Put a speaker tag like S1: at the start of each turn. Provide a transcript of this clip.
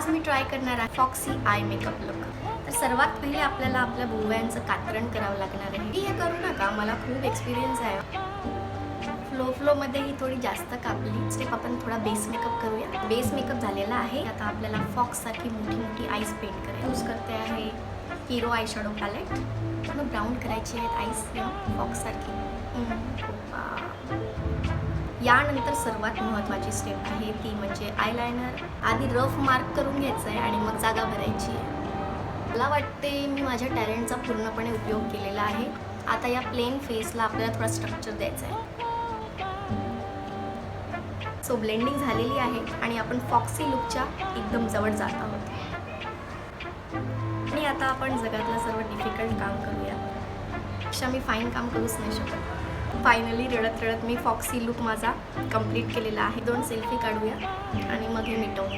S1: आज मी ट्राय करणार आहे फॉक्सी आय मेकअप लुक। तर सर्वात पहिले आपल्याला आपल्या भुवयांचं कात्रण करावं लागणार आहे। हे करू नका, मला खूप एक्सपिरियन्स आहे। फ्लो मध्ये ही थोडी जास्त कापली स्टेप। आपण थोडा बेस मेकअप करूया। बेस मेकअप झालेला आहे। आता आपल्याला फॉक्स सारखी मोठी मोठी आईज पेंट करायची। यूज करते आहे हिरो आय शॅडो पॅलेट। मग ब्राऊन करायची आहेत आईज फॉक्स सारखी। यानंतर सर्वात महत्त्वाची स्टेप आहे ती म्हणजे आयलायनर। आधी रफ मार्क करून घ्यायचं आहे आणि मग जागा भरायची आहे। मला वाटते मी माझ्या टॅलेंटचा पूर्णपणे उपयोग केलेला आहे। आता या प्लेन फेसला आपल्याला थोडा स्ट्रक्चर द्यायचा आहे। सो ब्लेंडिंग झालेली आहे आणि आपण फॉक्सी लुकच्या एकदम जवळ जात आहोत। आणि आता आपण जगातलं सर्व डिफिकल्ट काम करूया। अशा मी फाईन काम करूच नाही शकत। फायनली रडत रडत मी फॉक्सी लुक माझा कंप्लीट केलेला आहे। 2 सेल्फी काढूया आणि मग हे मिटवूया।